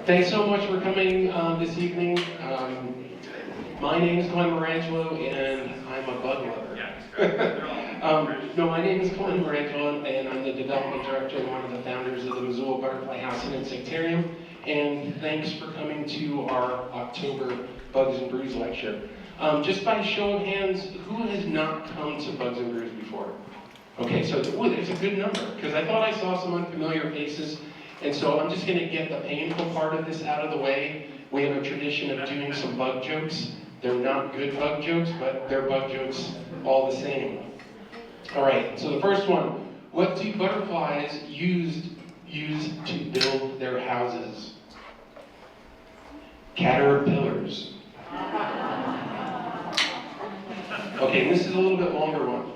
Thanks so much for coming this evening. My name is Glenn Marangelo, and I'm a bug lover. No, my name is Glenn Marangelo, and I'm the development director and one of the founders of the Missoula Butterfly House and Insectarian. And thanks for coming to our October Bugs and Brews lecture. Just by show of hands, who has not come to Bugs and Brews before? Okay, so there's a good number, because I thought I saw some unfamiliar faces. And so I'm just going to get the painful part of this out of the way. We have a tradition of doing some bug jokes. They're not good bug jokes, but they're bug jokes all the same. All right, so the first one. What do butterflies use to build their houses? Caterpillars. Okay, this is a little bit longer one.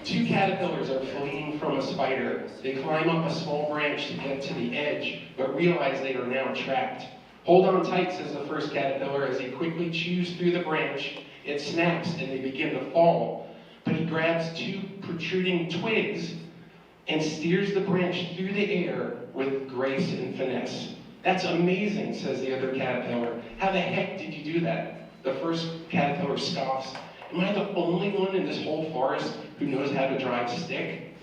Two caterpillars are fleeing from a spider. They climb up a small branch to get to the edge, but realize they are now trapped. Hold on tight, says the first caterpillar as he quickly chews through the branch. It snaps and they begin to fall. But he grabs two protruding twigs and steers the branch through the air with grace and finesse. That's amazing, says the other caterpillar. How the heck did you do that? The first caterpillar scoffs. Am I the only one in this whole forest who knows how to drive stick?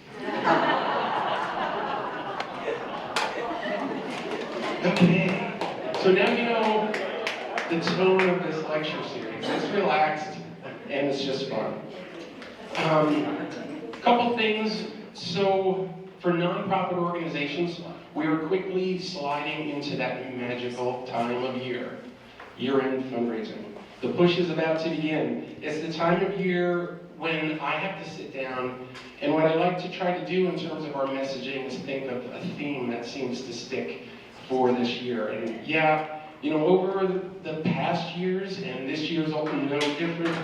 Okay, so now you know the tone of this lecture series. It's relaxed and it's just fun. Couple things. So for nonprofit organizations, we are quickly sliding into that magical time of year-end fundraising. The push is about to begin. It's the time of year when I have to sit down, and what I like to try to do in terms of our messaging is think of a theme that seems to stick for this year. And yeah, you know, over the past years, and this year's also no different,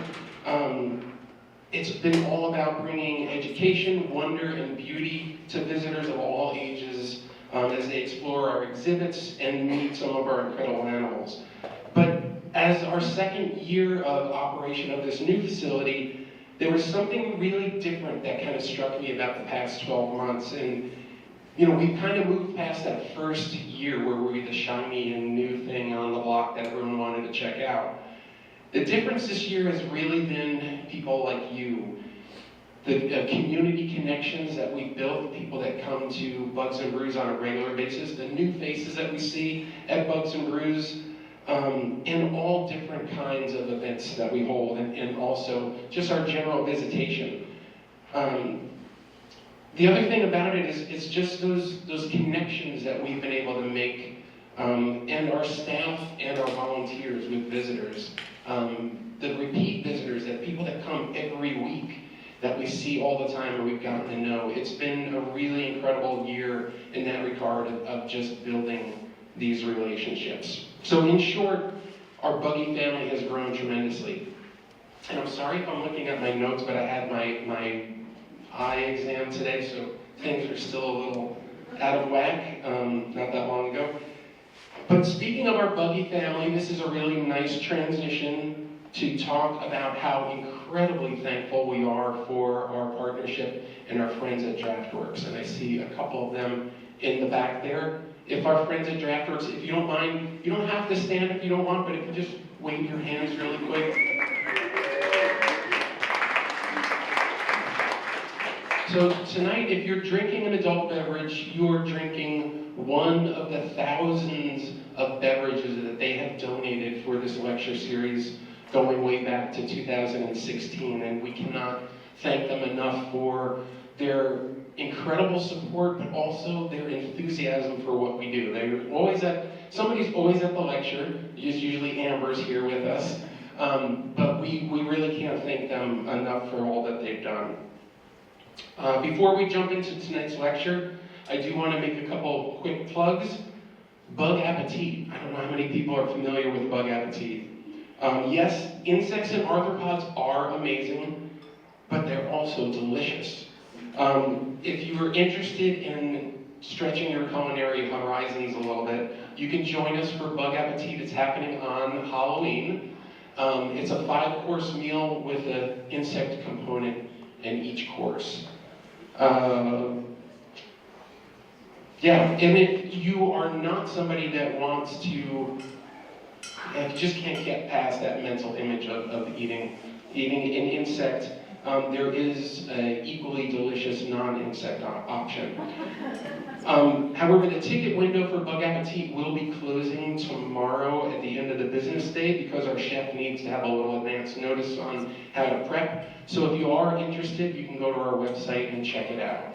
it's been all about bringing education, wonder, and beauty to visitors of all ages as they explore our exhibits and meet some of our incredible animals. But as our second year of operation of this new facility, there was something really different that kind of struck me about the past 12 months. And, you know, we've kind of moved past that first year where we were the shiny and new thing on the block that everyone wanted to check out. The difference this year has really been people like you. The community connections that we built, people that come to Bugs and Brews on a regular basis, the new faces that we see at Bugs and Brews, and all different kinds of events that we hold, and also just our general visitation. The other thing about it is it's just those connections that we've been able to make, and our staff and our volunteers with visitors, the repeat visitors, that people that come every week that we see all the time and we've gotten to know. It's been a really incredible year in that regard of just building these relationships. So in short, our buggy family has grown tremendously. And I'm sorry if I'm looking at my notes, but I had my eye exam today, so things are still a little out of whack, not that long ago. But speaking of our buggy family, this is a really nice transition to talk about how incredibly thankful we are for our partnership and our friends at DraftWorks. And I see a couple of them in the back there. If our friends at DraftWorks, if you don't mind, you don't have to stand if you don't want, but if you just wave your hands really quick. So tonight, if you're drinking an adult beverage, you're drinking one of the thousands of beverages that they have donated for this lecture series going way back to 2016, and we cannot thank them enough for their incredible support, but also their enthusiasm for what we do. They're always somebody's always at the lecture. It's usually Amber's here with us, but we really can't thank them enough for all that they've done. Before we jump into tonight's lecture, I do want to make a couple quick plugs. Bug Appetit. I don't know how many people are familiar with Bug Appetit. Yes, insects and arthropods are amazing, but they're also delicious. If you are interested in stretching your culinary horizons a little bit, you can join us for Bug Appetit. It's happening on Halloween. It's a 5-course meal with an insect component in each course. Yeah, and if you are not somebody that wants to, if you just can't get past that mental image of eating an insect, there is an equally delicious non-insect option. However, the ticket window for Bug Appetit will be closing tomorrow at the end of the business day because our chef needs to have a little advance notice on how to prep. So if you are interested, you can go to our website and check it out.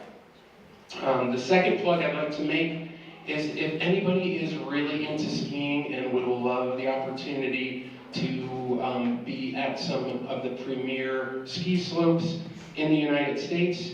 The second plug I'd like to make is if anybody is really into skiing and would love the opportunity to be at some of the premier ski slopes in the United States,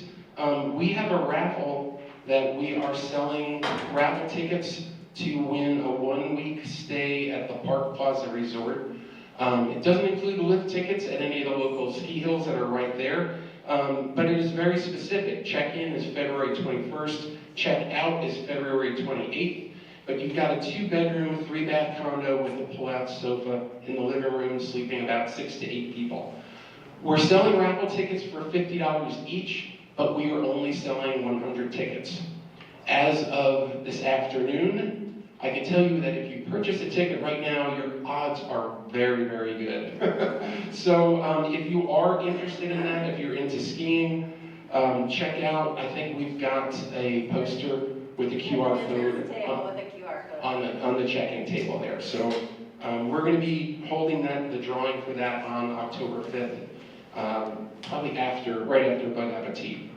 we have a raffle that we are selling raffle tickets to win a 1-week stay at the Park Plaza Resort. It doesn't include lift tickets at any of the local ski hills that are right there, but it is very specific. Check-in is February 21st, check-out is February 28th, but you've got a 2-bedroom, 3-bath condo with a pull-out sofa in the living room, sleeping about 6 to 8 people. We're selling raffle tickets for $50 each, but we are only selling 100 tickets. As of this afternoon, I can tell you that if you purchase a ticket right now, your odds are very, very good. So if you are interested in that, if you're into skiing, check out, I think we've got a poster with the QR code on the check-in table there. So we're going to be holding the drawing for that on October 5th, probably right after Bug Appetit.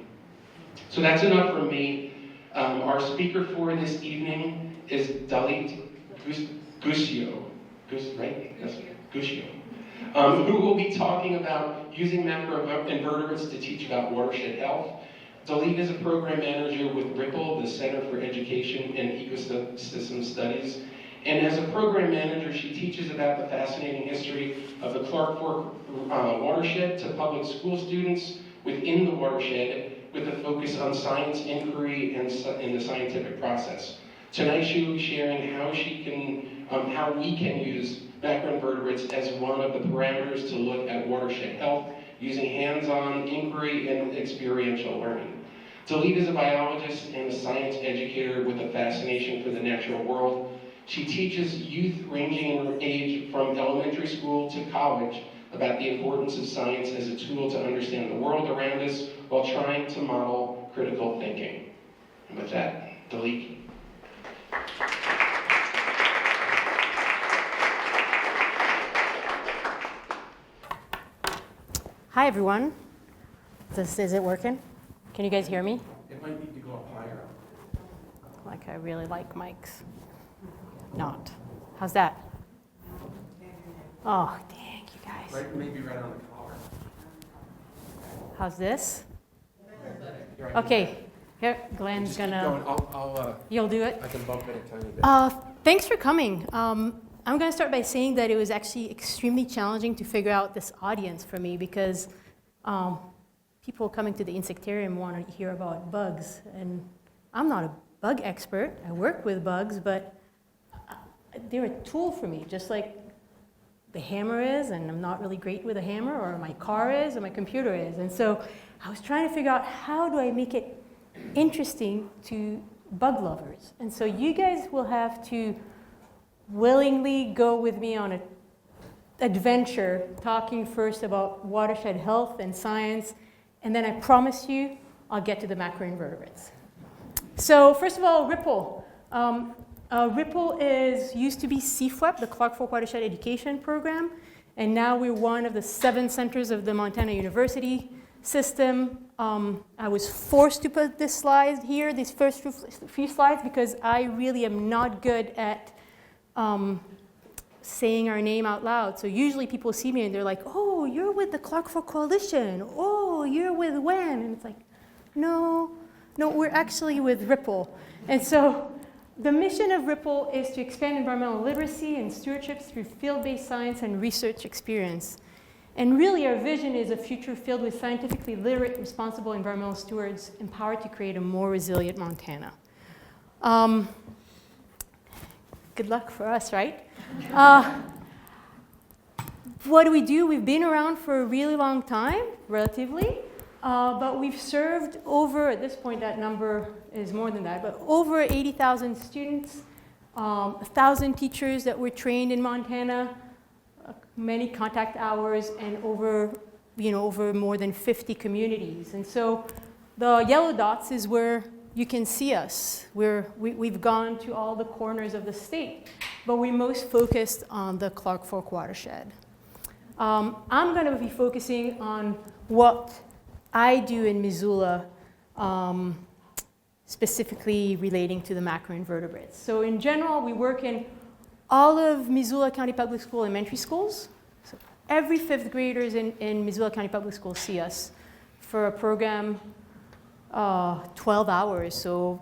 So that's enough from me. Our speaker for this evening is Dalit Guscio, right? Yes, Guscio, who will be talking about using macroinvertebrates to teach about watershed health. Dalit is a program manager with Ripple, the Center for Education and Ecosystem Studies. And as a program manager, she teaches about the fascinating history of the Clark Form Watershed to public school students within the watershed, with a focus on science inquiry and the scientific process. Tonight she will be sharing how we can use macroinvertebrates as one of the parameters to look at watershed health using hands-on inquiry and experiential learning. Dalit is a biologist and a science educator with a fascination for the natural world. She teaches youth ranging in age from elementary school to college about the importance of science as a tool to understand the world around us while trying to model critical thinking. And with that, Dalit. Hi, everyone. Is it working? Can you guys hear me? It might need to go up higher. Like, I really like mics. Not. How's that? Oh, dang, you guys. Right, maybe right on the collar. How's this? Okay. Here, Glenn's gonna. You'll do it? I can bump it a tiny bit. Thanks for coming. I'm going to start by saying that it was actually extremely challenging to figure out this audience for me because people coming to the Insectarian want to hear about bugs. And I'm not a bug expert. I work with bugs, but they're a tool for me, just like the hammer is, and I'm not really great with a hammer, or my car is, or my computer is. And so I was trying to figure out how do I make it interesting to bug lovers. And so you guys will have to willingly go with me on an adventure, talking first about watershed health and science, and then I promise you I'll get to the macroinvertebrates. So first of all, Ripple. Ripple used to be CFWEP, the Clark Form Watershed Education Program, and now we're one of the 7 centers of the Montana University system. I was forced to put this slide here, these first few slides, because I really am not good at saying our name out loud. So usually people see me and they're like, oh, you're with the Clark Form Coalition. Oh, you're with WEN. And it's like, no, we're actually with Ripple. And so the mission of Ripple is to expand environmental literacy and stewardship through field-based science and research experience. And really our vision is a future filled with scientifically literate, responsible environmental stewards empowered to create a more resilient Montana. Good luck for us, right? What do? We've been around for a really long time, relatively. But we've served over, at this point that number is more than that, but over 80,000 students, 1,000 teachers that were trained in Montana, many contact hours, and over more than 50 communities. And so the yellow dots is where you can see us. We've gone to all the corners of the state, but we're most focused on the Clark Form Watershed. I'm going to be focusing on what I do in Missoula, specifically relating to the macroinvertebrates. So in general, we work in all of Missoula County Public School elementary schools. So every fifth graders in Missoula County Public Schools see us for a program 12 hours, so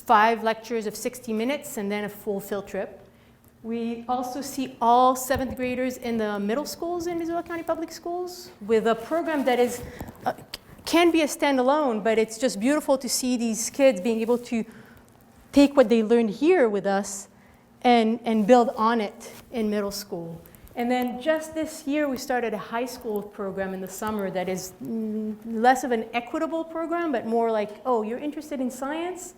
5 lectures of 60 minutes and then a full field trip. We also see all 7th graders in the middle schools in Missoula County Public Schools with a program that is can be a standalone, but it's just beautiful to see these kids being able to take what they learned here with us and build on it in middle school. And then just this year, we started a high school program in the summer that is less of an equitable program, but more like, oh, you're interested in science?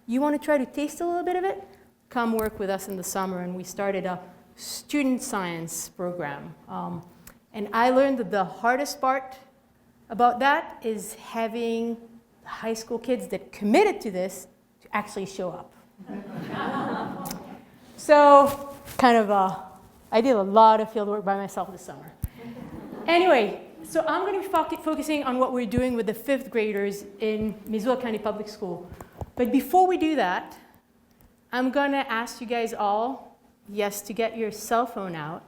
You want to try to taste a little bit of it? Come work with us in the summer. And we started a student science program. And I learned that the hardest part about that is having high school kids that committed to this to actually show up. So kind of I did a lot of field work by myself this summer. Anyway, so I'm going to be focusing on what we're doing with the 5th graders in Missoula County Public School. But before we do that, I'm going to ask you guys all, yes, to get your cell phone out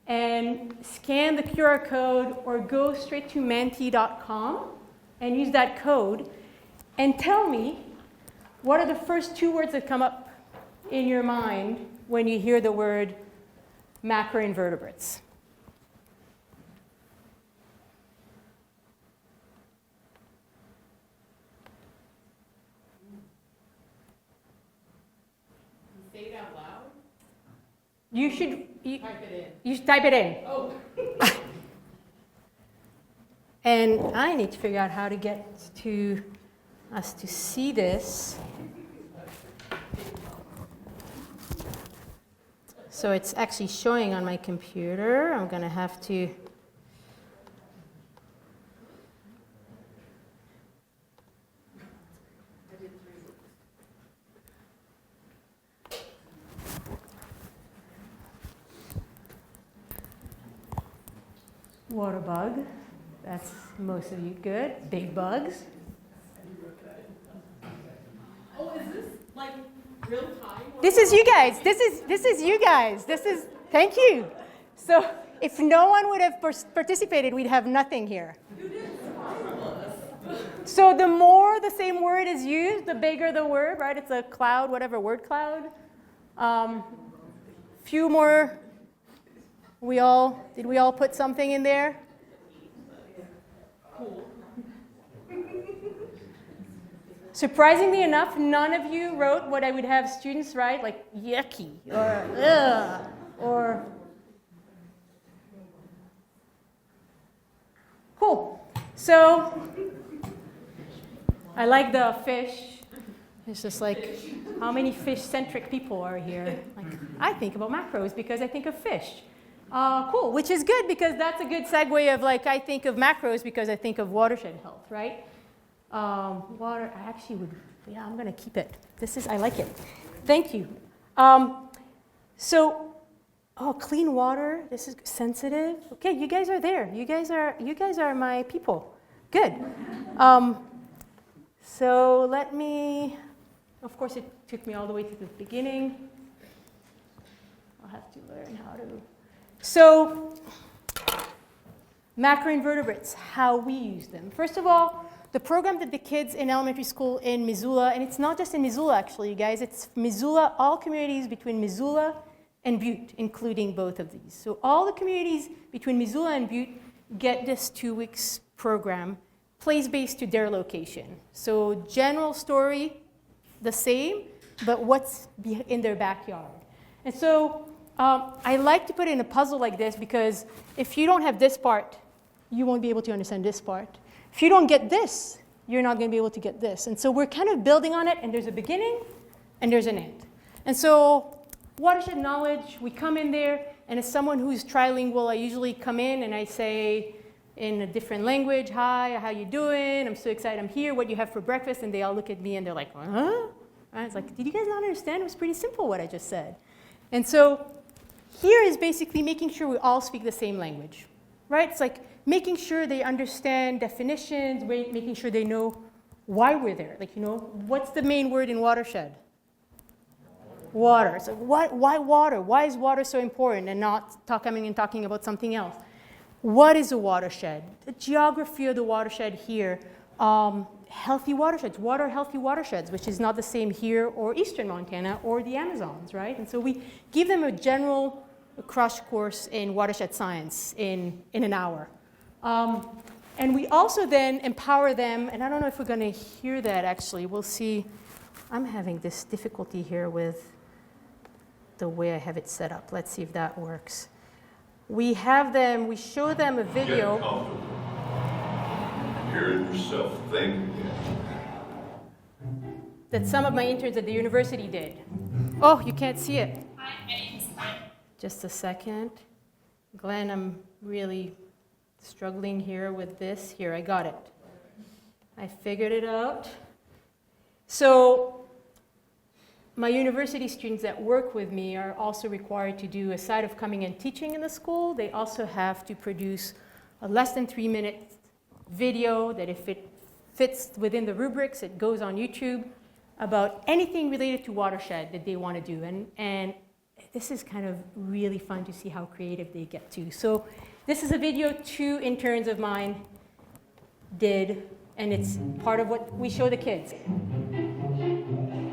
and scan the QR code or go straight to menti.com and use that code and tell me what are the first 2 words that come up in your mind when you hear the word macroinvertebrates. Say it out loud. You should Type it in. You should type it in. Oh. And I need to figure out how to get to us to see this. So it's actually showing on my computer. I'm going to have to water bug. That's most of you good. Big bugs. Oh, is this like real time? This is you guys. This is you guys. Thank you. So if no one would have participated, we'd have nothing here. You didn't surprise us. So the more the same word is used, the bigger the word, right? It's a cloud, whatever, word cloud. Few more. Did we all put something in there? Cool. Surprisingly enough, none of you wrote what I would have students write, like yucky or ugh or cool. So I like the fish. It's just like, how many fish-centric people are here? Like, I think about macros because I think of fish. Cool, which is good because that's a good segue of like, I think of macros because I think of watershed health, right? Water, I actually would, yeah, I'm going to keep it. I like it. Thank you. Clean water, this is sensitive. Okay, you guys are there. You guys are my people. Good. So let me, of course, it took me all the way to the beginning. I'll have to learn how to. So, macroinvertebrates, how we use them. First of all, the program that the kids in elementary school in Missoula, and it's not just in Missoula actually, you guys, it's Missoula, all communities between Missoula and Butte, including both of these. So all the communities between Missoula and Butte get this 2 weeks program, place-based to their location. So general story, the same, but what's in their backyard. And so I like to put it in a puzzle like this because if you don't have this part, you won't be able to understand this part. if you don't get this, you're not going to be able to get this. And so we're kind of building on it, and there's a beginning, and there's an end. And so watershed knowledge, we come in there, and as someone who's trilingual, I usually come in and I say in a different language, hi, how you doing? I'm so excited I'm here. What do you have for breakfast? And they all look at me, and they're like, huh? Right? It's like, did you guys not understand? It was pretty simple what I just said. And so here is basically making sure we all speak the same language, right? It's like making sure they understand definitions, making sure they know why we're there. Like, what's the main word in watershed? Water. So why water? Why is water so important and not coming and talking about something else? What is a watershed? The geography of the watershed here. Healthy watersheds. What are healthy watersheds? Which is not the same here or eastern Montana or the Amazons, right? And so we give them a general crash course in watershed science in an hour. And we also then empower them, and I don't know if we're going to hear that actually. We'll see. I'm having this difficulty here with the way I have it set up. Let's see if that works. We show them a video. Get comfortable. Hearing yourself think That some of my interns at the university did. Oh, you can't see it. Hi, my name is Glenn. Just a second. Glenn, I'm really struggling here with this. Here, I got it. I figured it out. So my university students that work with me are also required to do, aside of coming and teaching in the school, they also have to produce a less than 3-minute video that if it fits within the rubrics, it goes on YouTube about anything related to watershed that they want to do. And this is kind of really fun to see how creative they get to. So this is a video 2 interns of mine did, and it's part of what we show the kids. Hi,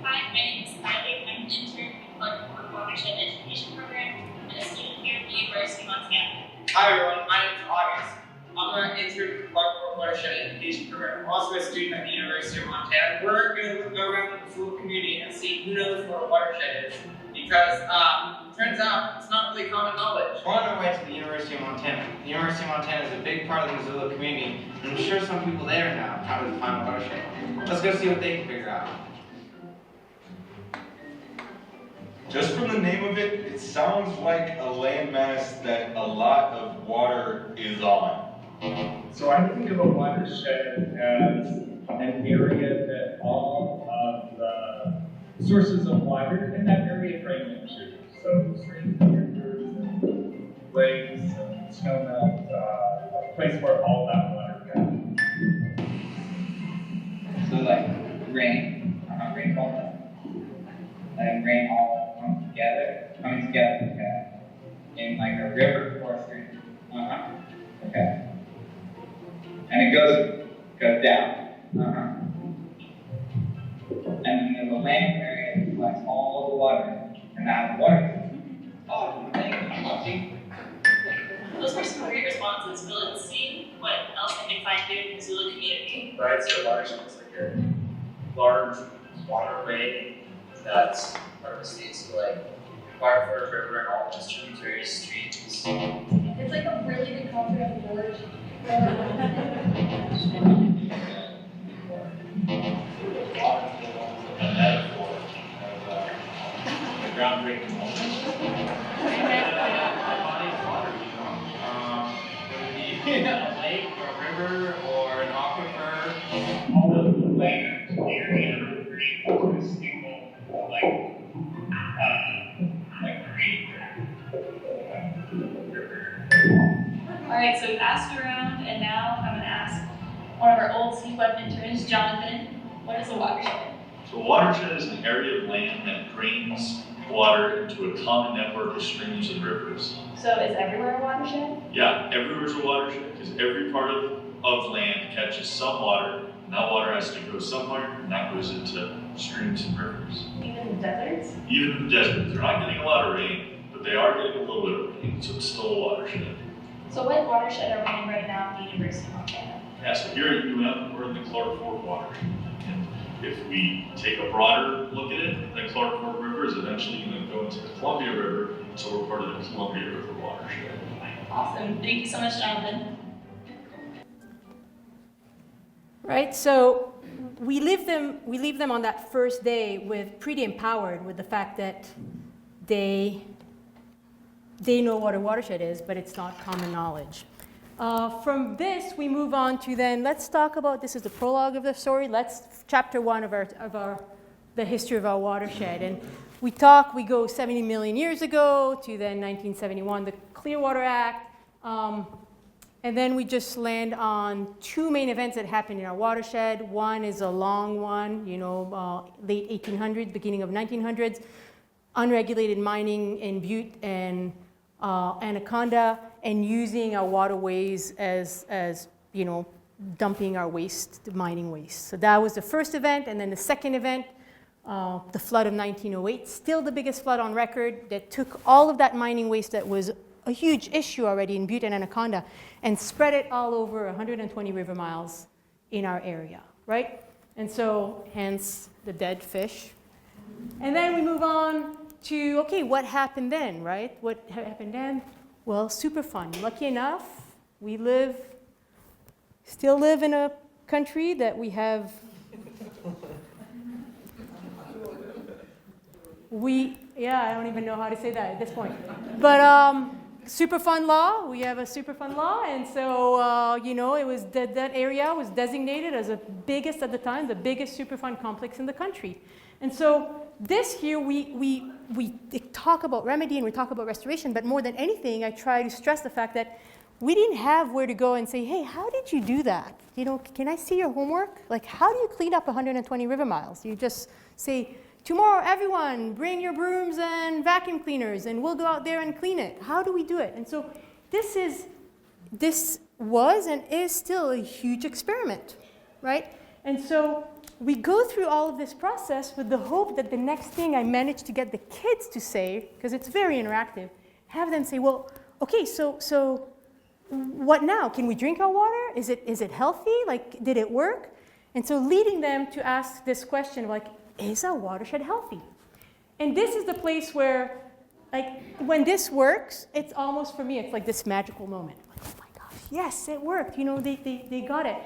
my name is Kylie. I'm an intern in the Clark Form Watershed Education Program and a student here at the University of Montana. Hi everyone, my name is August. I'm an intern in the Clark Form Watershed Education Program. I'm also a student at the University of Montana. We're going to go around the Missoula community and see who knows what a watershed is. Because it turns out it's not really common knowledge. We're on our way to the University of Montana. The University of Montana is a big part of the Missoula community, and I'm sure some people there know how to define a watershed. Let's go see what they can figure out. Just from the name of it, it sounds like a landmass that a lot of water is on. So I think of a watershed as an area that all of the sources of water in that area drain into. So streams and rivers and lakes and snowmelt, a place where all that water goes. So like rain, rainfall, and rain all coming together, okay. In like a river or a stream. Okay. And it goes down. And then there's a land area that collects all the water, and that's water. Oh, thank you. Those were some great responses. But let's see what else I can find here in the Missoula community. Right, so watershed is like a large waterway that's overseas, so like Clark Form River and all its tributary streams. It's like a really big comprehensive gorge. A metaphor of the groundbreaking moment. Body of water, Would it be a lake, or a river, or an aquifer? All of the land area into a single, like creek. All right, so we've asked around, and now I'm going to ask one of our old C-Web interns, Jonathan, what is a watershed? So a watershed is an area of land that drains water into a common network of streams and rivers. So is everywhere a watershed? Yeah, everywhere's a watershed because every part of land catches some water, and that water has to go somewhere, and that goes into streams and rivers. Even the deserts? Even the deserts, they're not getting a lot of rain, but they are getting a little bit of rain, so it's still a watershed. So what watershed are we in right now at the University of Montana? Yeah, so here at UM, we're in the Clark Form Watershed. And if we take a broader look at it, the Clark Form River is eventually going to go into the Columbia River, so we're part of the Columbia River watershed. Awesome. Thank you so much, Jonathan. right? So we leave them on that first day with pretty empowered with the fact that they know what a watershed is, but it's not common knowledge. From this, we move on to then, let's talk about, this is the prologue of the story, chapter 1 of the history of our watershed. And we go 70 million years ago to then 1971, the Clearwater Act. And then we just land on 2 main events that happened in our watershed. One is a long one, late 1800s, beginning of 1900s, unregulated mining in Butte and Anaconda, and using our waterways as dumping our waste, mining waste. So that was the first event, and then the second event, the flood of 1908, still the biggest flood on record, that took all of that mining waste that was a huge issue already in Butte and Anaconda and spread it all over 120 river miles in our area, right? And so, hence the dead fish. And then we move on to, okay, what happened then, right? What happened then? Well, super fun. Lucky enough, we still live in a country that we have, I don't even know how to say that at this point. But super fun law, we have a super fun law, and so, it was that area was designated as the biggest at the time, the biggest Superfund complex in the country. And so this here, we talk about remedy and we talk about restoration, but more than anything, I try to stress the fact that we didn't have where to go and say, hey, how did you do that? Can I see your homework? Like, how do you clean up 120 river miles? You just say, tomorrow, everyone, bring your brooms and vacuum cleaners, and we'll go out there and clean it. How do we do it? And so this was and is still a huge experiment, right? And so we go through all of this process with the hope that the next thing I manage to get the kids to say, because it's very interactive, have them say, well, okay, so what now? Can we drink our water? Is it healthy? Like, did it work? And so leading them to ask this question of like, is our watershed healthy? And this is the place where, like, when this works, it's almost, for me, it's like this magical moment. Like, oh my gosh, yes, it worked. They got it.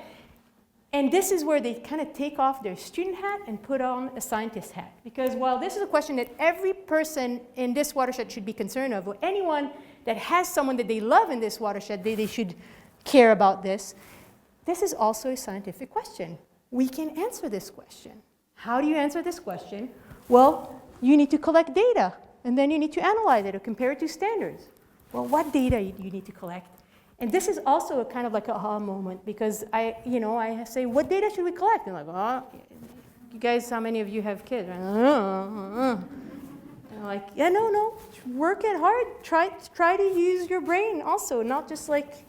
And this is where they kind of take off their student hat and put on a scientist hat. Because while this is a question that every person in this watershed should be concerned of, or anyone that has someone that they love in this watershed, they should care about this, this is also a scientific question. We can answer this question. How do you answer this question? Well, you need to collect data, and then you need to analyze it or compare it to standards. Well, what data do you need to collect? And this is also a kind of like a aha moment, because I say, what data should we collect? And like, you guys, how many of you have kids? And I'm like, yeah, no, work it hard. Try to use your brain also, not just like,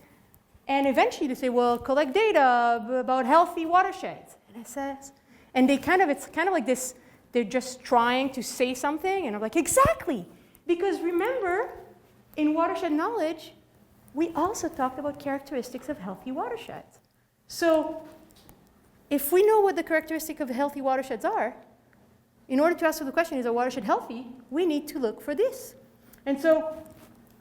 and eventually to say, well, collect data about healthy watersheds. And it says, and it's kind of like this, they're just trying to say something, and I'm like, exactly. Because remember, in watershed knowledge, we also talked about characteristics of healthy watersheds. So if we know what the characteristics of healthy watersheds are, in order to answer the question, is a watershed healthy, we need to look for this. And so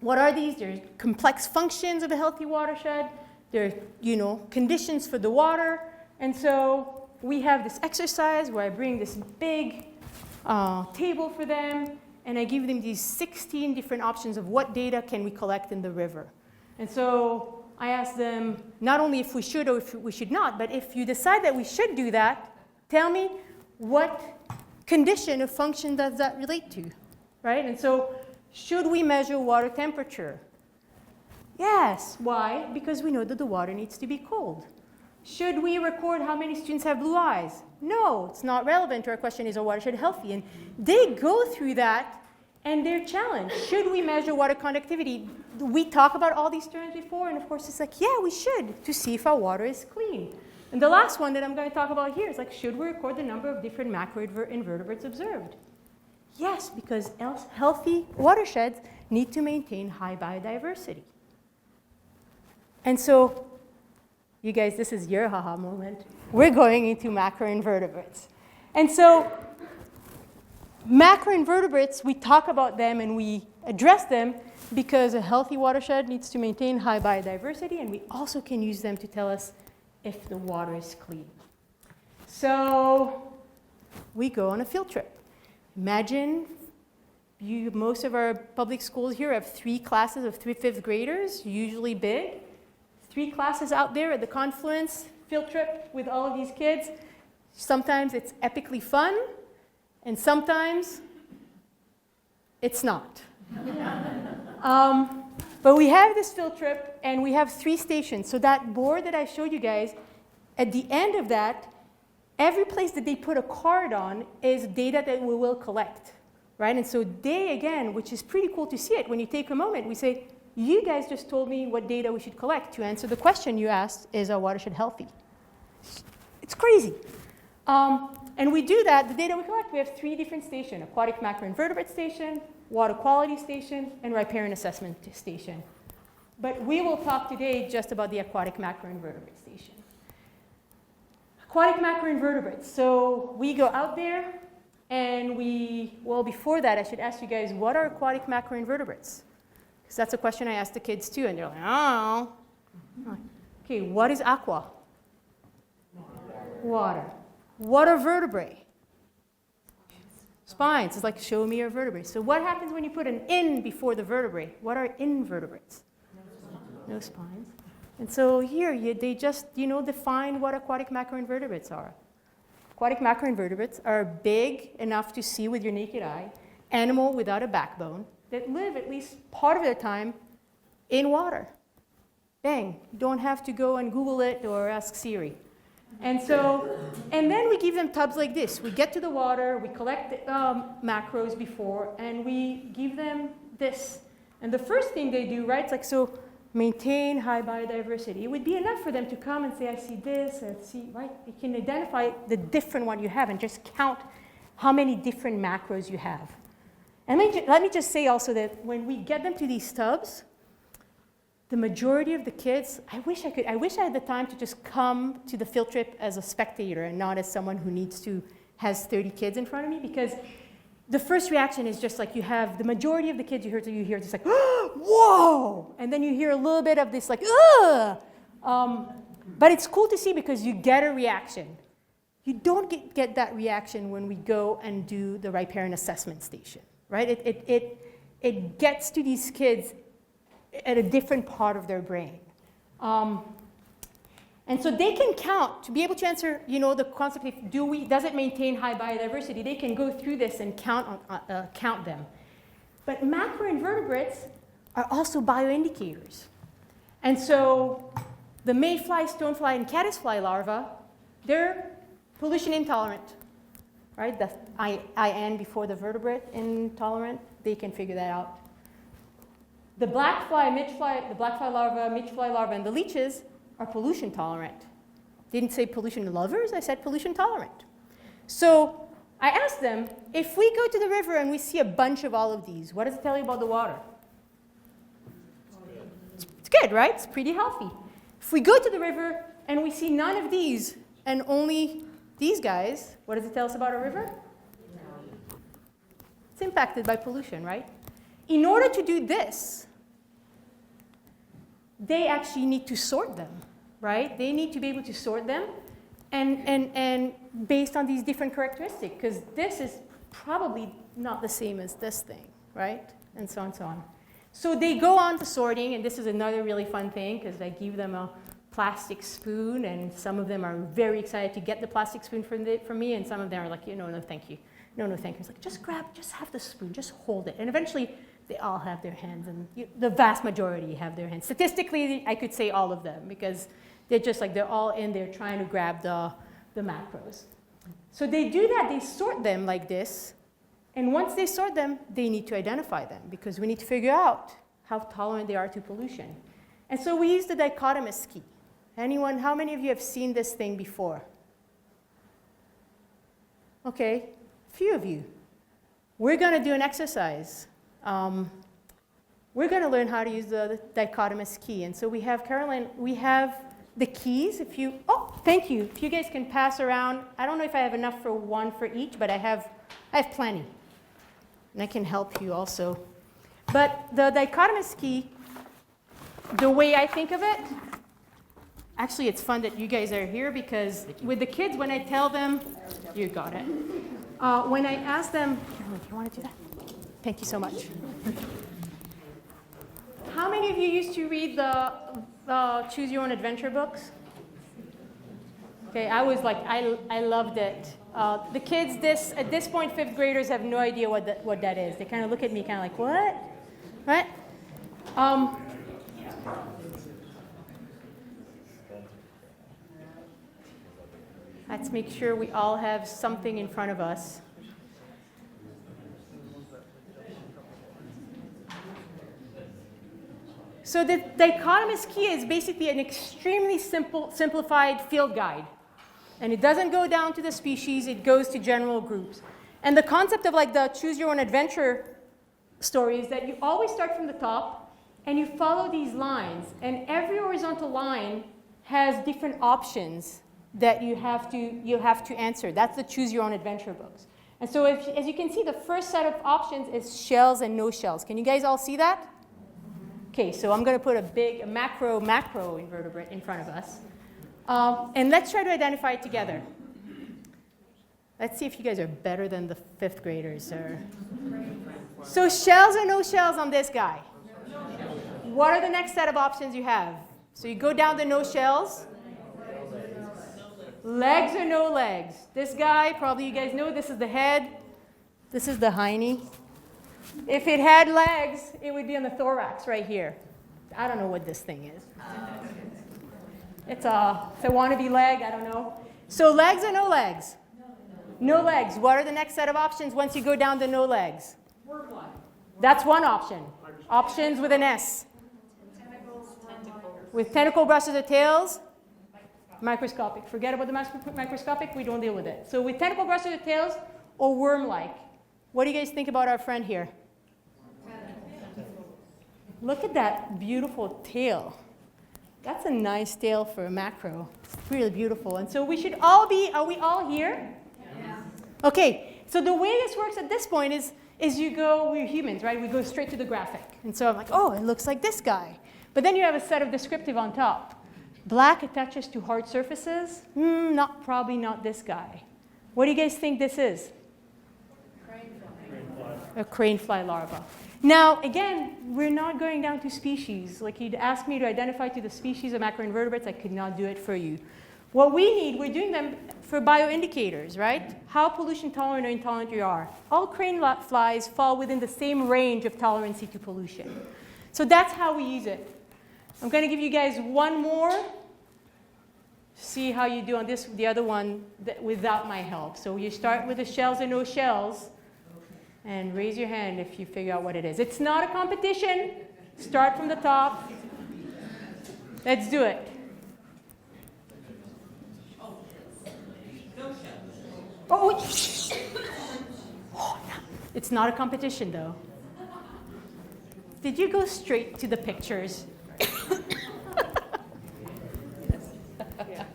what are these? There's complex functions of a healthy watershed. There are, conditions for the water. And so we have this exercise where I bring this big table for them, and I give them these 16 different options of what data can we collect in the river. And so I ask them not only if we should or if we should not, but if you decide that we should do that, tell me what condition or function does that relate to, right? And so should we measure water temperature? Yes. Why? Because we know that the water needs to be cold. Should we record how many students have blue eyes? No, it's not relevant to our question, is our watershed healthy? And they go through that, and they're challenged. Should we measure water conductivity? We talk about all these terms before, and of course it's like, yeah, we should, to see if our water is clean. And the last one that I'm going to talk about here is like, should we record the number of different macroinvertebrates observed? Yes, because healthy watersheds need to maintain high biodiversity. And so, you guys, this is your haha moment. We're going into macroinvertebrates. And so, macroinvertebrates, we talk about them and we address them because a healthy watershed needs to maintain high biodiversity, and we also can use them to tell us if the water is clean. So we go on a field trip. Imagine most of our public schools here have 3 classes of 5th graders, usually big. 3 classes out there at the confluence, field trip with all of these kids. Sometimes it's epically fun, and sometimes it's not. But we have this field trip, and we have 3 stations. So that board that I showed you guys, at the end of that, every place that they put a card on is data that we will collect, right? And so they, again, which is pretty cool to see it, when you take a moment, we say, you guys just told me what data we should collect to answer the question you asked, is our watershed healthy? It's crazy. And we do that, the data we collect, we have 3 different stations: aquatic macroinvertebrate station, water quality station, and riparian assessment station. But we will talk today just about the aquatic macroinvertebrate station. Aquatic macroinvertebrates. So we go out there and well, before that, I should ask you guys, what are aquatic macroinvertebrates? Because that's a question I ask the kids too, and they're like, oh. Okay, what is aqua? Water. What are vertebrae? Spines. It's like, show me your vertebrae. So what happens when you put an in before the vertebrae? What are invertebrates? No spines. And so here, they just, define what aquatic macroinvertebrates are. Aquatic macroinvertebrates are big enough to see with your naked eye, animal without a backbone, that live at least part of their time in water. Bang. You don't have to go and Google it or ask Siri. And then we give them tubs like this. We get to the water, we collect the macros before, and we give them this. And the first thing they do, right, it's like, so maintain high biodiversity. It would be enough for them to come and say, I see this, I see, right? You can identify the different one you have and just count how many different macros you have. And let me just say also that when we get them to these tubs, the majority of the kids, I wish I had the time to just come to the field trip as a spectator and not as someone who has 30 kids in front of me, because the first reaction is just like, you have the majority of the kids you hear just like, whoa! And then you hear a little bit of this like, ugh! But it's cool to see because you get a reaction. You don't get that reaction when we go and do the riparian assessment station, right? It gets to these kids at a different part of their brain. And so they can count, to be able to answer, the concept of does it maintain high biodiversity? They can go through this and count them. But macroinvertebrates are also bioindicators. And so the mayfly, stonefly, and caddisfly larvae, they're pollution intolerant, right? The IN before the vertebrate intolerant, they can figure that out. The black fly larva, midgefly larva, and the leeches are pollution tolerant. Didn't say pollution lovers, I said pollution tolerant. So I asked them, if we go to the river and we see a bunch of all of these, what does it tell you about the water? It's good, right? It's pretty healthy. If we go to the river and we see none of these and only these guys, what does it tell us about a river? It's impacted by pollution, right? In order to do this, they actually need to sort them, right? They need to be able to sort them and based on these different characteristics, because this is probably not the same as this thing, right? And so on and so on. So they go on to sorting, and this is another really fun thing, because I give them a plastic spoon, and some of them are very excited to get the plastic spoon from me, and some of them are like, no, thank you. No, thank you. It's like, just have the spoon, just hold it. And eventually, they all have their hands, and the vast majority have their hands. Statistically, I could say all of them, because they're all in there trying to grab the macros. So they do that, they sort them like this, and once they sort them, they need to identify them, because we need to figure out how tolerant they are to pollution. And so we use the dichotomous key. How many of you have seen this thing before? Okay, a few of you. We're going to do an exercise. We're going to learn how to use the dichotomous key. And so we have, Caroline, we have the keys. Thank you. If you guys can pass around. I don't know if I have enough for one for each, but I have plenty. And I can help you also. But the dichotomous key, the way I think of it, Actually, it's fun that you guys are here because with the kids, when I tell them, you got it. When I ask them, Carolyn, do you want to do that? Thank you so much. How many of you used to read the Choose Your Own Adventure books? Okay, I was like, I loved it. The kids at this point, 5th graders have no idea what that is. They kind of look at me kind of like, what? Right? Let's make sure we all have something in front of us. So the dichotomous key is basically an extremely simplified field guide. And it doesn't go down to the species, it goes to general groups. And the concept of like the choose your own adventure story is that you always start from the top and you follow these lines. And every horizontal line has different options that you have to answer. That's the choose your own adventure books. And so as you can see, the first set of options is shells and no shells. Can you guys all see that? Okay, so I'm going to put a macroinvertebrate in front of us. And let's try to identify it together. Let's see if you guys are better than the 5th graders. So shells or no shells on this guy? What are the next set of options you have? So you go down to no shells. Legs or no legs? This guy, probably you guys know, this is the head. This is the hiney. If it had legs, it would be on the thorax right here. I don't know what this thing is. It's a wannabe leg, I don't know. So legs or no legs? No legs. What are the next set of options once you go down to no legs? That's one option. Options with an S. With tentacle brushes or tails? Microscopic. Forget about the microscopic, we don't deal with it. So with tentacle brushes or tails or worm-like. What do you guys think about our friend here? Look at that beautiful tail. That's a nice tail for a macro. It's really beautiful. And so we should all be, are we all here? Yeah. Okay, so the way this works at this point is we're humans, right? We go straight to the graphic. And so I'm like, oh, it looks like this guy. But then you have a set of descriptive on top. Black attaches to hard surfaces. Probably not this guy. What do you guys think this is? A cranefly larva. Now, again, we're not going down to species. Like you'd ask me to identify to the species of macroinvertebrates, I could not do it for you. What we need, we're doing them for bioindicators, right? How pollution tolerant or intolerant you are. All crane flies fall within the same range of tolerancy to pollution. So that's how we use it. I'm going to give you guys one more. See how you do on this, the other one without my help. So you start with the shells and no shells. And raise your hand if you figure out what it is. It's not a competition. Start from the top. Let's do it. Oh, no. It's not a competition, though. Did you go straight to the pictures?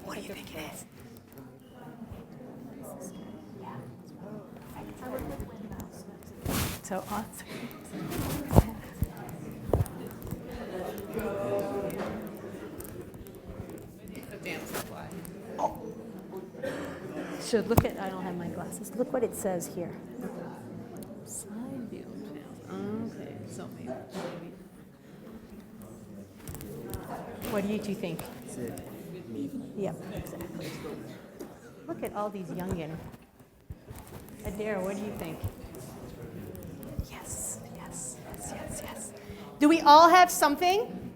What do you think it is? So awesome. Oh. So look at, I don't have my glasses. Look what it says here. Side view. Okay, so maybe. What do you two think? Yep, exactly. Look at all these youngin. Adair, what do you think? Yes. Do we all have something?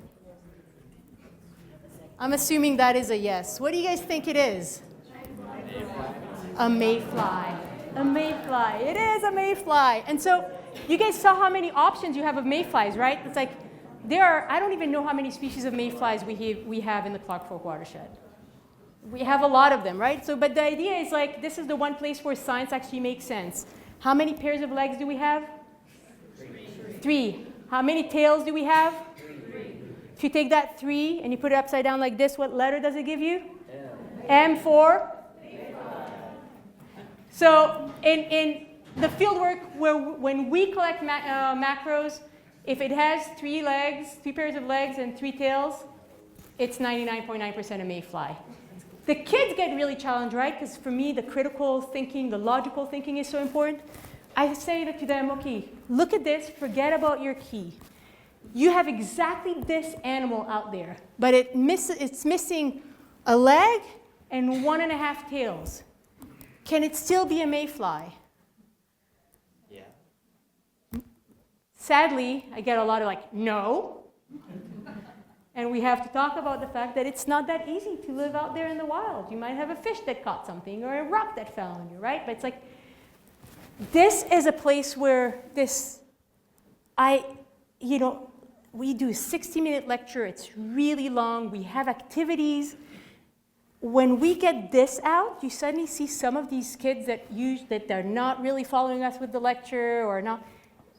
I'm assuming that is a yes. What do you guys think it is? A mayfly. A mayfly. It is a mayfly. And so you guys saw how many options you have of mayflies, right? It's like I don't even know how many species of mayflies we have in the Clark Form Watershed. We have a lot of them, right? So, but the idea is like this is the one place where science actually makes sense. How many pairs of legs do we have? 3. How many tails do we have? 3. If you take that 3 and you put it upside down like this, what letter does it give you? M for? So in the field work when we collect macros, if it has 3 legs, 3 pairs of legs and 3 tails, it's 99.9% a mayfly. The kids get really challenged, right? Because for me, the critical thinking, the logical thinking is so important. I say that to them, okay, look at this, forget about your key. You have exactly this animal out there, but it's missing a leg and 1.5 tails. Can it still be a mayfly? Yeah. Sadly, I get a lot of like, no. And we have to talk about the fact that it's not that easy to live out there in the wild. You might have a fish that caught something or a rock that fell on you, right? But it's like, this is a place where we do a 60-minute lecture. It's really long. We have activities. When we get this out, you suddenly see some of these kids that they're not really following us with the lecture or not.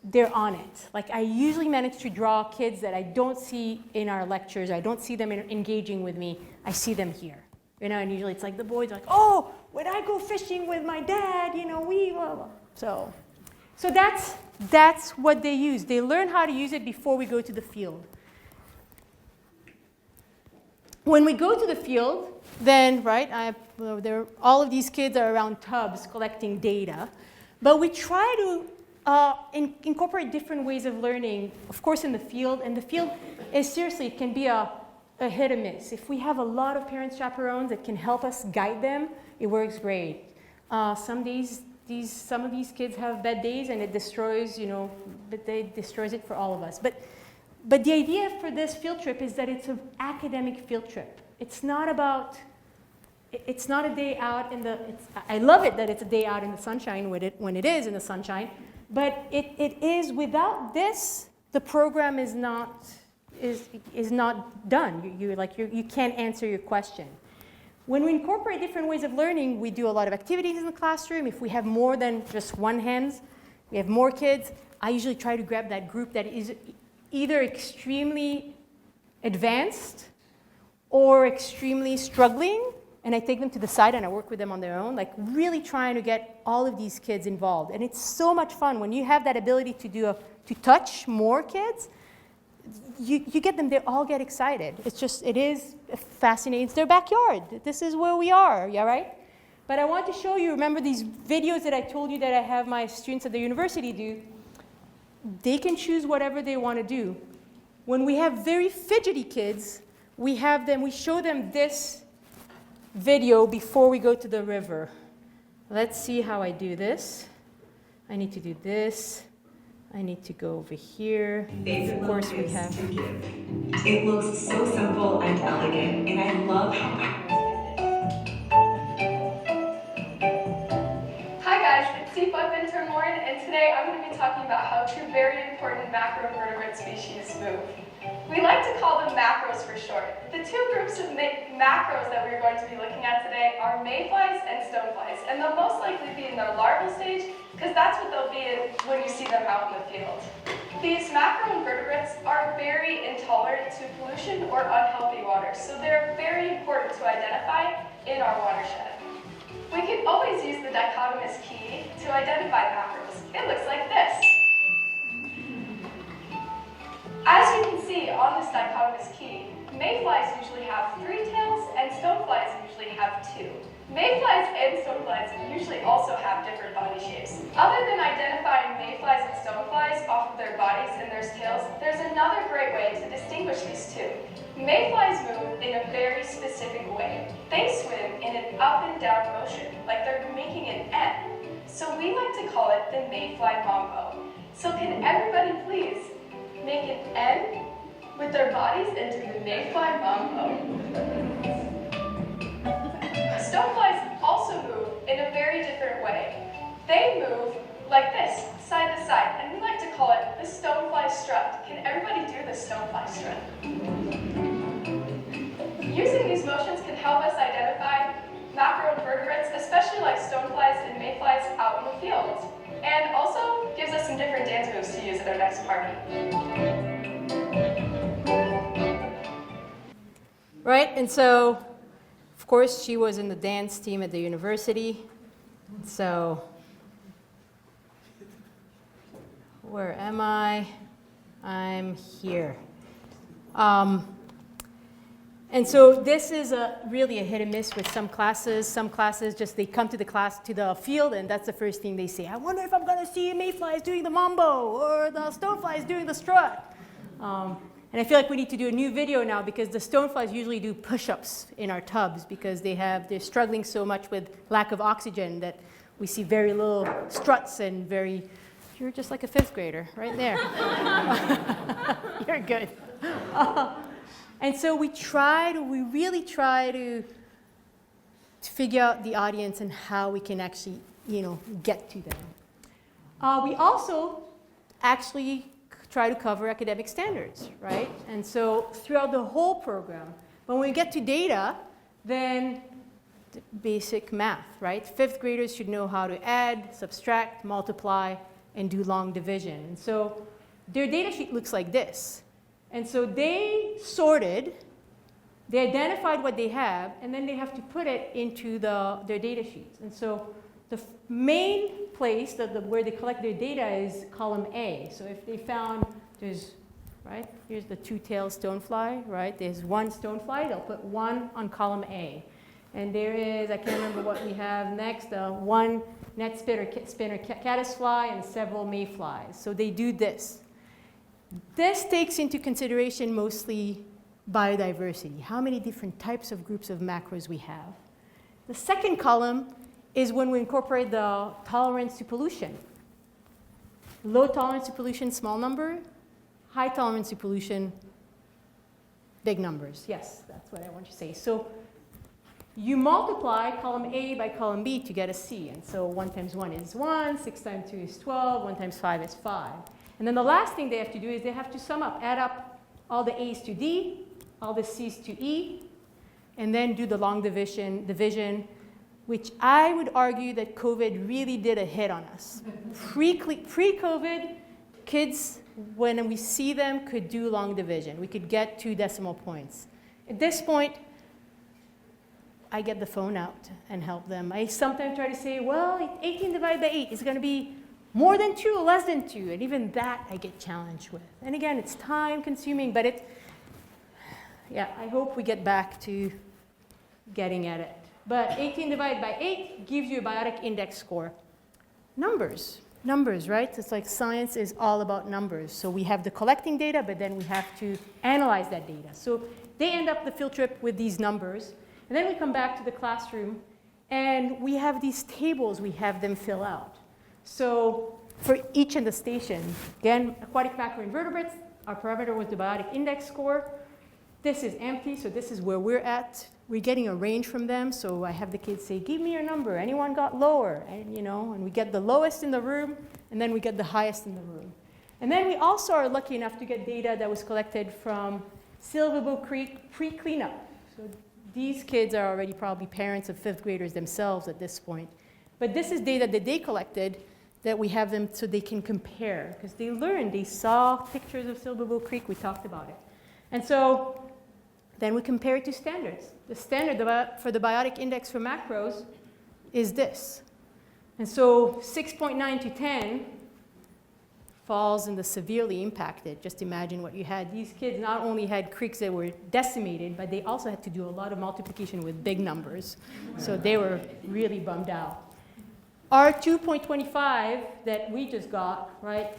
They're on it. Like, I usually manage to draw kids that I don't see in our lectures. I don't see them engaging with me. I see them here. And usually it's like the boys are like, oh, when I go fishing with my dad, we blah, blah. So that's what they use. They learn how to use it before we go to the field. When we go to the field, then, right, all of these kids are around tubs collecting data. But we try to incorporate different ways of learning, of course, in the field. And the field is seriously, it can be a hit or miss. If we have a lot of parents chaperones that can help us guide them, it works great. Some days, some of these kids have bad days, and it destroys, it destroys it for all of us. But the idea for this field trip is that it's an academic field trip. It's not a day out in the. I love it that it's a day out in the sunshine when it is in the sunshine. But it is, without this, the program is not done. You can't answer your question. When we incorporate different ways of learning, we do a lot of activities in the classroom. If we have more than just one hands, we have more kids, I usually try to grab that group that is either extremely advanced or extremely struggling, and I take them to the side and I work with them on their own, like really trying to get all of these kids involved. And it's so much fun when you have that ability to touch more kids. You get them, they all get excited. It is fascinating. It's their backyard. This is where we are, yeah, right? But I want to show you, remember these videos that I told you that I have my students at the university do? They can choose whatever they want to do. When we have very fidgety kids, we show them this video before we go to the river. Let's see how I do this. I need to do this. I need to go over here. Of course we have. It looks so simple and elegant, and I love how Hi guys, it's Seafood Intern Lauren, and today I'm going to be talking about how two very important macroinvertebrate species move. We like to call them macros for short. The two groups of macros that we're going to be looking at today are mayflies and stoneflies, and they'll most likely be in their larval stage because that's what they'll be in when you see them out in the field. These macroinvertebrates are very intolerant to pollution or unhealthy water, so they're very important to identify in our watershed. We can always use the dichotomous key to identify macros. It looks like this. As you can see on this dichotomous key, mayflies usually have 3 tails and stoneflies usually have 2. Mayflies and stoneflies usually also have different body shapes. Other than identifying mayflies and stoneflies off of their bodies and their tails, there's another great way to distinguish these two. Mayflies move in a very specific way. They swim in an up and down motion, like they're making an N. So we like to call it the mayfly mambo. So can everybody please make an N with their bodies into the mayfly mambo? Stoneflies also move in a very different way. They move like this, side to side, and we like to call it the stonefly strut. Can everybody do the stonefly strut? Using these motions can help us identify macroinvertebrates, especially like stoneflies and mayflies out in the field, and also gives us some different dance moves to use at our next party. Right, and so, of course, she was in the dance team at the university. So, where am I? I'm here. And And so this is really a hit and miss with some classes. Some classes just, they come to the field, and that's the first thing they say. I wonder if I'm going to see mayflies doing the mambo or the stoneflies doing the strut. And I feel like we need to do a new video now because the stoneflies usually do push-ups in our tubs because they're struggling so much with lack of oxygen that we see very little struts and you're just like a 5th grader right there. You're good. And so we really try to figure out the audience and how we can actually, get to them. We also actually try to cover academic standards, right? And so throughout the whole program, when we get to data, then basic math, right? 5th graders should know how to add, subtract, multiply, and do long division. And so their data sheet looks like this. And so they sorted, they identified what they have, and then they have to put it into their data sheets. And so the main place where they collect their data is column A. So if they found here's the 2-tailed stonefly, right? There's 1 stonefly, they'll put 1 on column A. And there is, I can't remember what we have next, 1 net spinner caddisfly and several mayflies. So they do this. This takes into consideration mostly biodiversity, how many different types of groups of macros we have. The second column is when we incorporate the tolerance to pollution. Low tolerance to pollution, small number. High tolerance to pollution, big numbers. Yes, that's what I want you to say. So you multiply column A by column B to get a C. And so 1 times 1 is 1, 6 times 2 is 12, 1 times 5 is 5. And then the last thing they have to do is they have to sum up, add up all the A's to D, all the C's to E, and then do the long division, which I would argue that COVID really did a hit on us. Pre-COVID, kids, when we see them, could do long division. We could get 2 decimal points. At this point, I get the phone out and help them. I sometimes try to say, well, 18 divided by 8 is going to be more than 2 or less than 2. And even that I get challenged with. And again, it's time consuming, but I hope we get back to getting at it. But 18 divided by 8 gives you a biotic index score. Numbers, right? It's like science is all about numbers. So we have the collecting data, but then we have to analyze that data. So they end up the field trip with these numbers. And then we come back to the classroom, and we have these tables we have them fill out. So for each in the station, again, aquatic macroinvertebrates, our parameter was the biotic index score. This is empty, so this is where we're at. We're getting a range from them, so I have the kids say, give me your number. Anyone got lower? And we get the lowest in the room, and then we get the highest in the room. And then we also are lucky enough to get data that was collected from Silverbow Creek pre-cleanup. So these kids are already probably parents of 5th graders themselves at this point. But this is data that they collected that we have them so they can compare, because they saw pictures of Silverbow Creek, we talked about it. And so then we compare it to standards. The standard for the biotic index for macros is this. And so 6.9 to 10 falls in the severely impacted. Just imagine what you had. These kids not only had creeks that were decimated, but they also had to do a lot of multiplication with big numbers. So they were really bummed out. Our 2.25 that we just got, right,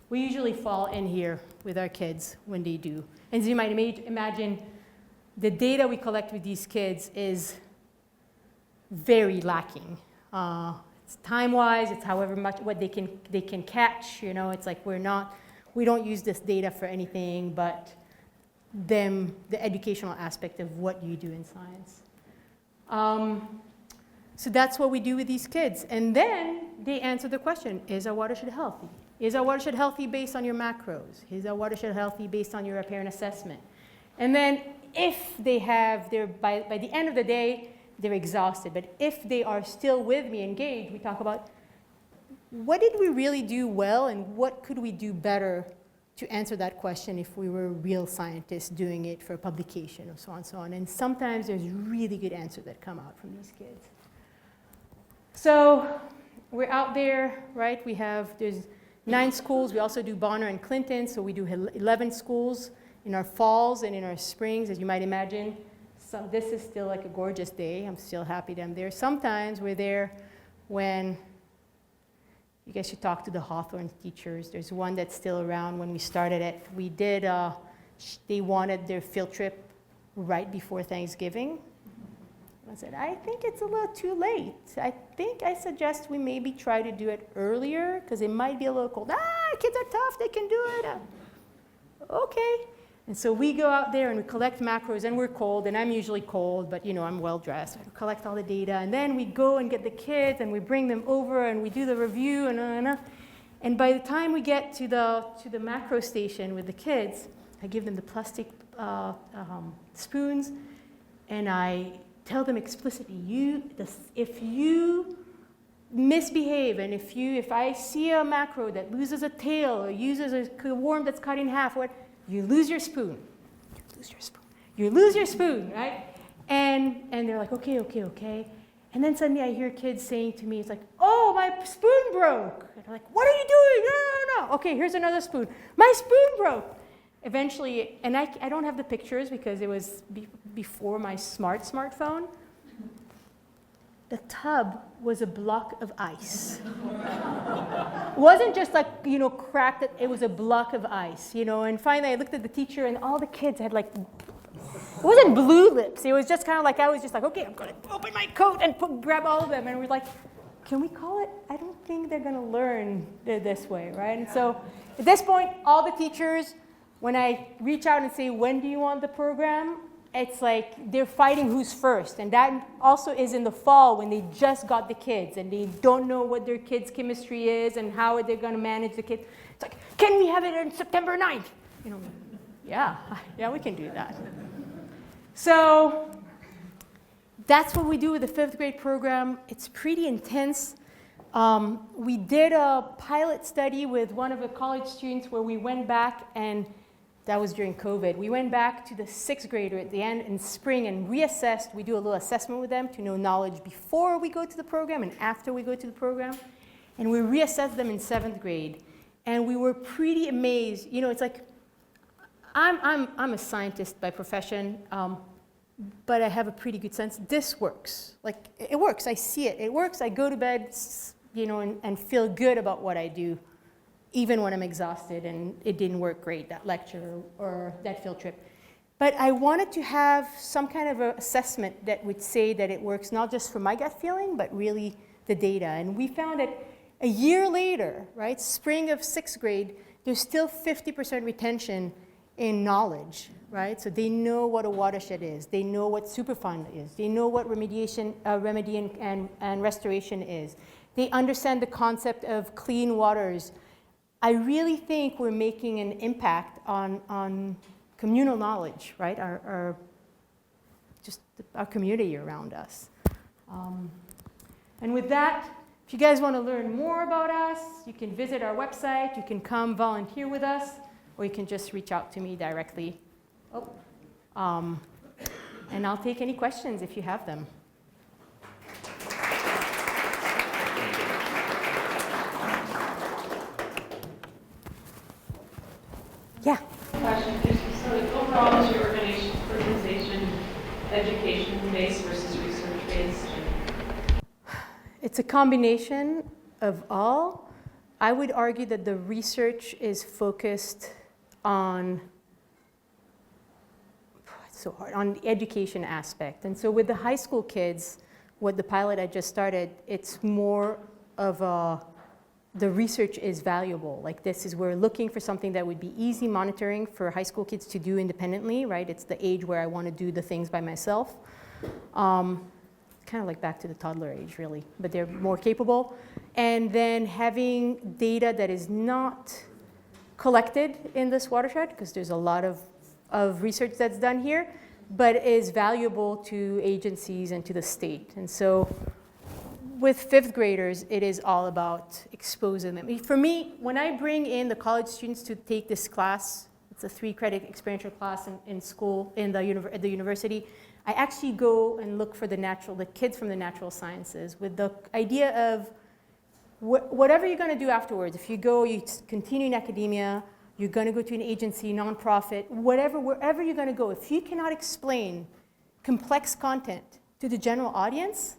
we usually fall in here with our kids when they do. And as you might imagine, the data we collect with these kids is very lacking. It's time-wise, it's however much what they can catch. It's like we don't use this data for anything but the educational aspect of what you do in science. So that's what we do with these kids. And then they answer the question, is our watershed healthy? Is our watershed healthy based on your macros? Is our watershed healthy based on your apparent assessment? And then if they have by the end of the day, they're exhausted. But if they are still with me, engaged, we talk about what did we really do well and what could we do better to answer that question if we were real scientists doing it for publication and so on and so on. And sometimes there's really good answers that come out from these kids. So we're out there, right? There's 9 schools. We also do Bonner and Clinton, so we do 11 schools in our falls and in our springs, as you might imagine. So this is still like a gorgeous day. I'm still happy that I'm there. Sometimes we're there when you guys should talk to the Hawthorne teachers. There's one that's still around when we started it. We did, they wanted their field trip right before Thanksgiving. I said, I think it's a little too late. I suggest we maybe try to do it earlier because it might be a little cold. Kids are tough, they can do it. Okay. And so we go out there and we collect macros, and we're cold, and I'm usually cold, but I'm well dressed. I collect all the data, and then we go and get the kids, and we bring them over, and we do the review, and by the time we get to the macro station with the kids, I give them the plastic spoons, and I tell them explicitly, if you misbehave, and if I see a macro that loses a tail or uses a worm that's cut in half, you lose your spoon. You lose your spoon, right? And they're like, okay. And then suddenly I hear kids saying to me, it's like, oh, my spoon broke. And I'm like, what are you doing? No. Okay, here's another spoon. My spoon broke. Eventually, and I don't have the pictures because it was before my smartphone. The tub was a block of ice. It wasn't just like, cracked, it was a block of ice, and finally I looked at the teacher and all the kids had it wasn't blue lips, it was just kind of like, I was just like, okay, I'm going to open my coat and grab all of them, and we're like, can we call it? I don't think they're going to learn this way, right? And so at this point, all the teachers, when I reach out and say, when do you want the program? It's like they're fighting who's first. And that also is in the fall when they just got the kids and they don't know what their kids' chemistry is and how they're going to manage the kids. It's like, can we have it on September 9th? Yeah, we can do that. So that's what we do with the 5th grade program. It's pretty intense. We did a pilot study with one of the college students where we went back, and that was during COVID. We went back to the 6th grader at the end in spring and reassessed. We do a little assessment with them to know knowledge before we go to the program and after we go to the program. And we reassessed them in 7th grade. And we were pretty amazed. It's like, I'm a scientist by profession, but I have a pretty good sense. This works. It works. I see it. It works. I go to bed, and feel good about what I do, even when I'm exhausted and it didn't work great, that lecture or that field trip. But I wanted to have some kind of assessment that would say that it works not just from my gut feeling, but really the data. And we found that a year later, right, spring of 6th grade, there's still 50% retention in knowledge, right? So they know what a watershed is. They know what Superfund is. They know what remedy and restoration is. They understand the concept of clean waters. I really think we're making an impact on communal knowledge, right? Our community around us. And with that, if you guys want to learn more about us, you can visit our website. You can come volunteer with us, or you can just reach out to me directly. And I'll take any questions if you have them. Yeah. Question. So overall, is your organization education-based versus research-based? It's a combination of all. I would argue that the research is focused on the education aspect. And so with the high school kids, with the pilot I just started, it's more of the research is valuable. Like this is, we're looking for something that would be easy monitoring for high school kids to do independently, right? It's the age where I want to do the things by myself. Kind of like back to the toddler age, really, but they're more capable. And then having data that is not collected in this watershed, because there's a lot of research that's done here, but is valuable to agencies and to the state. And so with 5th graders, it is all about exposing them. For me, when I bring in the college students to take this class, it's a 3-credit experiential class in school, at the university, I actually go and look for the kids from the natural sciences with the idea of whatever you're going to do afterwards. If you continue in academia, you're going to go to an agency, nonprofit, wherever you're going to go. If you cannot explain complex content to the general audience,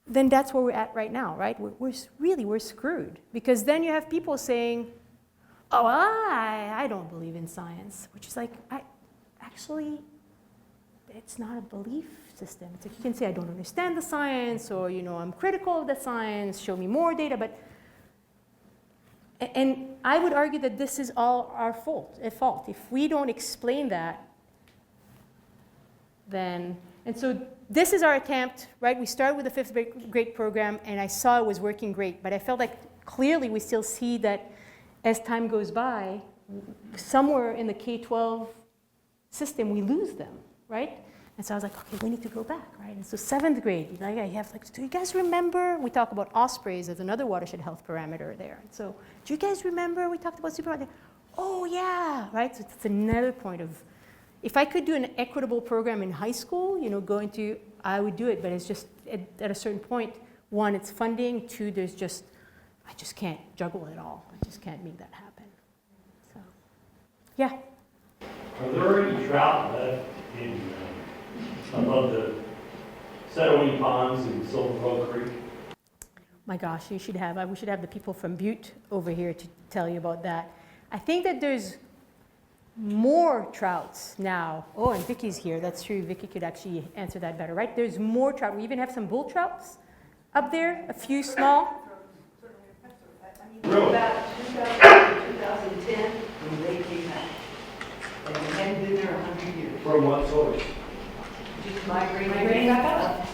then that's where we're at right now, right? We're screwed. Because then you have people saying, oh, I don't believe in science, which is like, actually, it's not a belief system. It's like you can say, I don't understand the science, or, I'm critical of the science, show me more data, and I would argue that this is all our fault. If we don't explain that, then, and so this is our attempt, right? We started with the 5th grade program, and I saw it was working great, but I felt like clearly we still see that as time goes by, somewhere in the K-12 system, we lose them, right? And so I was like, okay, we need to go back, right? And so 7th grade, I have like, do you guys remember? We talk about ospreys as another watershed health parameter there. And so, do you guys remember we talked about supermarket? Oh yeah, right? So it's another point of, if I could do an equitable program in high school, I would do it, but it's just at a certain point, one, it's funding, two, I just can't juggle it all. I just can't make that happen. So, yeah. Are there any trout left in above the settling ponds in Silver Bow Creek? My gosh, we should have the people from Butte over here to tell you about that. I think that there's more trouts now. Oh, and Vicky's here. That's true. Vicky could actually answer that better, right? There's more trout. We even have some bull trouts up there, a few small. Really? About 2010, when they came out, and they hadn't been there 100 years. From what source? Just migrating back up.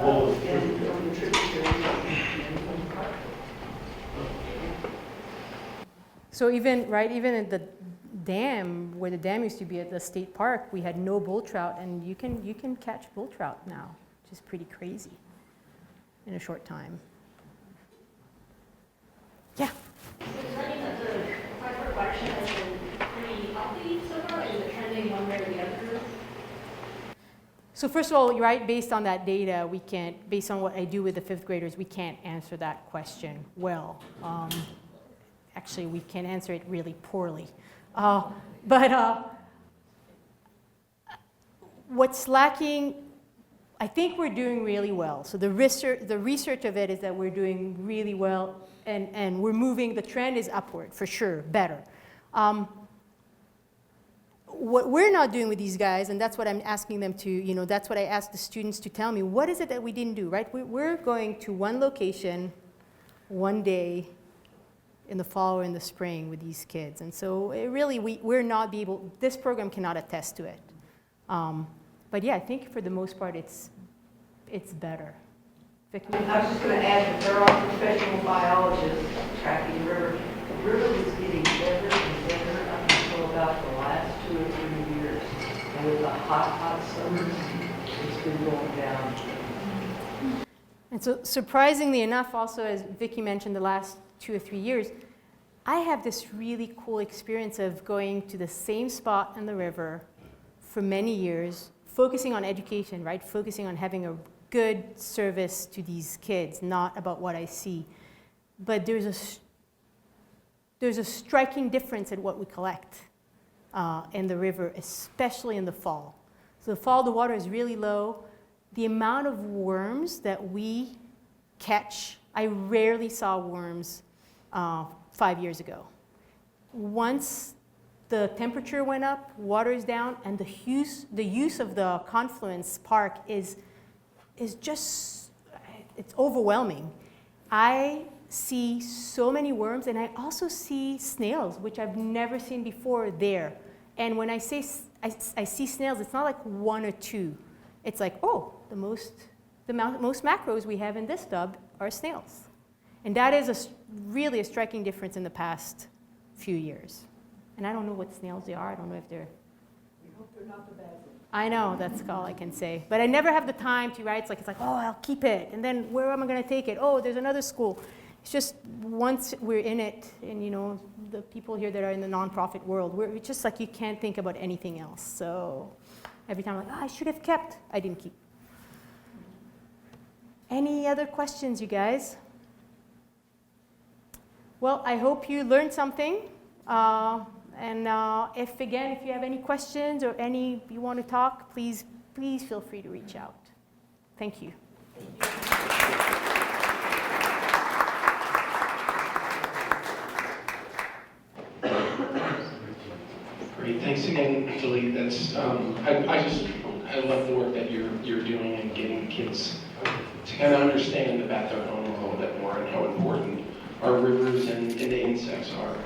Oh, And from the tributary and from the park. So even at the dam, where the dam used to be at the state park, we had no bull trout, and you can catch bull trout now, which is pretty crazy in a short time. Yeah. So does that mean that the Clark Form Watershed has been pretty healthy so far, or is it trending one way or the other? So first of all, you're right, based on that data, based on what I do with the 5th graders, we can't answer that question well. Actually, we can answer it really poorly. What's lacking, I think we're doing really well. So the research of it is that we're doing really well, and we're moving, the trend is upward, for sure, better. What we're not doing with these guys, and that's what I'm asking them to, that's what I asked the students to tell me, what is it that we didn't do, right? We're going to one location, one day, in the fall or in the spring with these kids. And so we're not this program cannot attest to it. But yeah, I think for the most part, it's better. Vicky? I was just going to add that there are professional biologists tracking the river. The river was getting better and better up until about the last 2 or 3 years. And with the hot summers, it's been going down. And so surprisingly enough, also as Vicky mentioned, the last 2 or 3 years, I have this really cool experience of going to the same spot in the river for many years, focusing on education, right? Focusing on having a good service to these kids, not about what I see. But there's a striking difference in what we collect in the river, especially in the fall. So the fall, the water is really low. The amount of worms that we catch, I rarely saw worms 5 years ago. Once the temperature went up, water is down, and the use of the Confluence Park is just, it's overwhelming. I see so many worms, and I also see snails, which I've never seen before there. And when I say I see snails, it's not like 1 or 2. It's like, oh, the most macros we have in this tub are snails. And that is really a striking difference in the past few years. And I don't know what snails they are. I don't know if they're... We hope they're not the bad ones. I know, that's all I can say. But I never have the time to, right? It's like, oh, I'll keep it. And then where am I going to take it? Oh, there's another school. It's just once we're in it, and the people here that are in the nonprofit world, it's just like you can't think about anything else. So every time I'm like, I should have kept. I didn't keep. Any other questions, you guys? Well, I hope you learned something. If you have any questions or you want to talk, please please feel free to reach out. Thank you. Great, thanks again, Dalit. That's I love the work that you're doing and getting kids to kind of understand about their home a little bit more and how important our rivers and the insects are.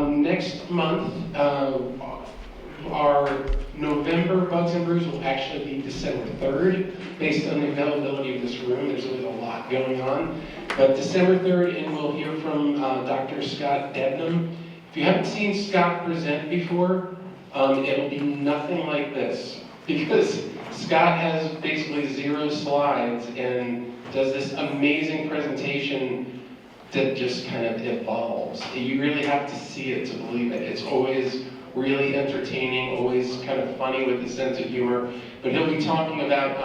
Next month, our November Bugs and Brews will actually be December 3rd, based on the availability of this room. There's always a lot going on. But December 3rd, and we'll hear from Dr. Scott Debnam. If you haven't seen Scott present before, it'll be nothing like this, because Scott has basically 0 slides and does this amazing presentation that just kind of evolves. You really have to see it to believe it. It's always really entertaining, always kind of funny with a sense of humor. But he'll be talking about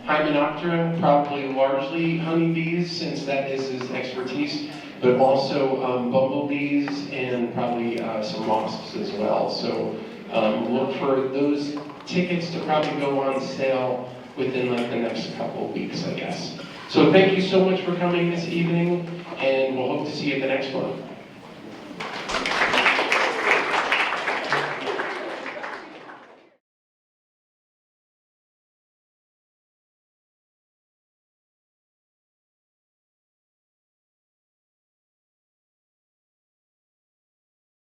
Hymenoptera, probably largely honeybees, since that is his expertise, but also bumblebees and probably some wasps as well. So look for those tickets to probably go on sale within like the next couple of weeks, I guess. So thank you so much for coming this evening, and we'll hope to see you at the next one.